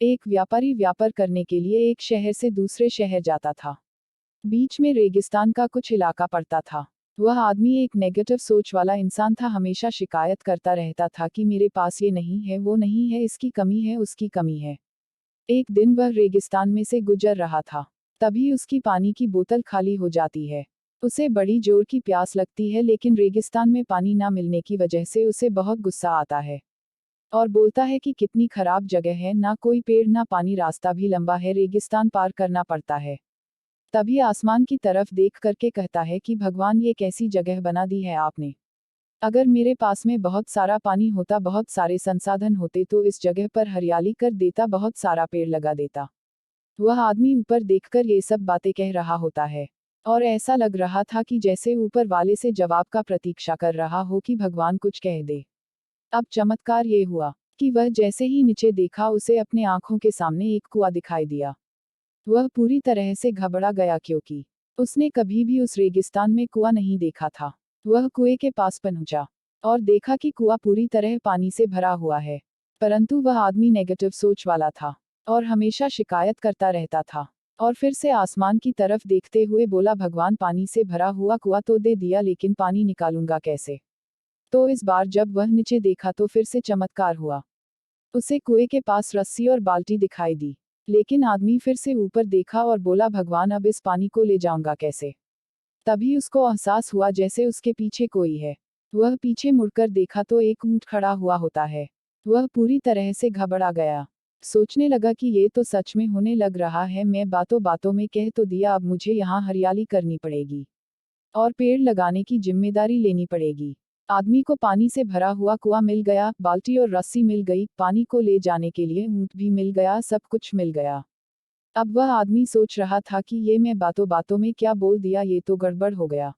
एक व्यापारी व्यापार करने के लिए एक शहर से दूसरे शहर जाता था। बीच में रेगिस्तान का कुछ इलाका पड़ता था। वह आदमी एक नेगेटिव सोच वाला इंसान था, हमेशा शिकायत करता रहता था कि मेरे पास ये नहीं है, वो नहीं है, इसकी कमी है, उसकी कमी है। एक दिन वह रेगिस्तान में से गुजर रहा था। तभी उसकी पानी की बोतल खाली हो जाती है। उसे बड़ी जोर की प्यास लगती है, लेकिन रेगिस्तान में पानी ना मिलने की वजह से उसे बहुत गुस्सा आता है और बोलता है कि कितनी खराब जगह है, ना कोई पेड़ ना पानी, रास्ता भी लंबा है, रेगिस्तान पार करना पड़ता है। तभी आसमान की तरफ देख करके कहता है कि भगवान, ये कैसी जगह बना दी है आपने। अगर मेरे पास में बहुत सारा पानी होता, बहुत सारे संसाधन होते, तो इस जगह पर हरियाली कर देता, बहुत सारा पेड़ लगा देता। वह आदमी ऊपर देखकर ये सब बातें कह रहा होता है और ऐसा लग रहा था कि जैसे ऊपर वाले से जवाब का प्रतीक्षा कर रहा हो कि भगवान कुछ कह दे। अब चमत्कार ये हुआ कि वह जैसे ही नीचे देखा, उसे अपने आंखों के सामने एक कुआं दिखाई दिया। वह पूरी तरह से घबरा गया, क्योंकि उसने कभी भी उस रेगिस्तान में कुआं नहीं देखा था। वह कुएं के पास पहुंचा और देखा कि कुआं पूरी तरह पानी से भरा हुआ है, परंतु वह आदमी नेगेटिव सोच वाला था और हमेशा शिकायत करता रहता था। और फिर से आसमान की तरफ देखते हुए बोला, भगवान, पानी से भरा हुआ कुआं तो दे दिया, लेकिन पानी निकालूंगा कैसे। तो इस बार जब वह नीचे देखा तो फिर से चमत्कार हुआ। उसे कुएं के पास रस्सी और बाल्टी दिखाई दी, लेकिन आदमी फिर से ऊपर देखा और बोला, भगवान, अब इस पानी को ले जाऊंगा कैसे। तभी उसको एहसास हुआ जैसे उसके पीछे कोई है। वह पीछे मुड़कर देखा तो एक ऊंट खड़ा हुआ होता है। वह पूरी तरह से घबरा गया। सोचने लगा कि ये तो सच में होने लग रहा है, मैं बातों बातों में कह तो दिया, अब मुझे यहाँ हरियाली करनी पड़ेगी और पेड़ लगाने की जिम्मेदारी लेनी पड़ेगी। आदमी को पानी से भरा हुआ कुआं मिल गया, बाल्टी और रस्सी मिल गई, पानी को ले जाने के लिए ऊंट भी मिल गया, सब कुछ मिल गया। अब वह आदमी सोच रहा था कि ये मैं बातों बातों में क्या बोल दिया, ये तो गड़बड़ हो गया।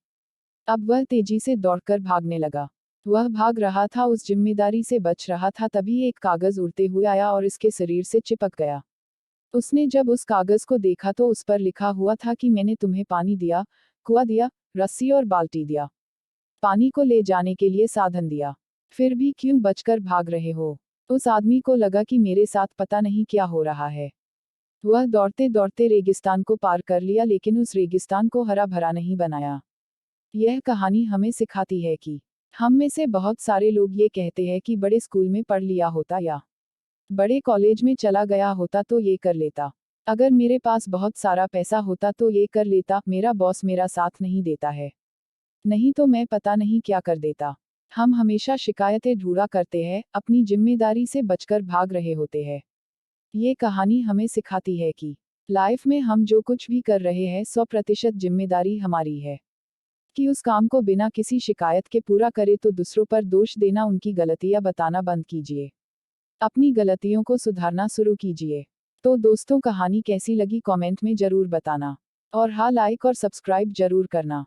अब वह तेजी से दौड़कर भागने लगा। वह भाग रहा था, उस जिम्मेदारी से बच रहा था, तभी एक कागज उड़ते हुए आया और इसके शरीर से चिपक गया। उसने जब उस कागज को देखा तो उस पर लिखा हुआ था कि मैंने तुम्हें पानी दिया, कुआं दिया, रस्सी और बाल्टी दिया, पानी को ले जाने के लिए साधन दिया, फिर भी क्यों बचकर भाग रहे हो। उस आदमी को लगा कि मेरे साथ पता नहीं क्या हो रहा है। वह दौड़ते दौड़ते रेगिस्तान को पार कर लिया, लेकिन उस रेगिस्तान को हरा भरा नहीं बनाया। यह कहानी हमें सिखाती है कि हम में से बहुत सारे लोग ये कहते हैं कि बड़े स्कूल में पढ़ लिया होता या बड़े कॉलेज में चला गया होता तो ये कर लेता, अगर मेरे पास बहुत सारा पैसा होता तो ये कर लेता, मेरा बॉस मेरा साथ नहीं देता है, नहीं तो मैं पता नहीं क्या कर देता। हम हमेशा शिकायतें ढूंढा करते हैं, अपनी जिम्मेदारी से बचकर भाग रहे होते हैं। ये कहानी हमें सिखाती है कि लाइफ में हम जो कुछ भी कर रहे हैं 100% जिम्मेदारी हमारी है। कि उस काम को बिना किसी शिकायत के पूरा करे, तो दूसरों पर दोष देना, उनकी गलतियां बताना बंद कीजिए। अपनी गलतियों को सुधारना शुरू कीजिए। तो दोस्तों, कहानी कैसी लगी कमेंट में जरूर बताना और हाँ, लाइक और सब्सक्राइब जरूर करना।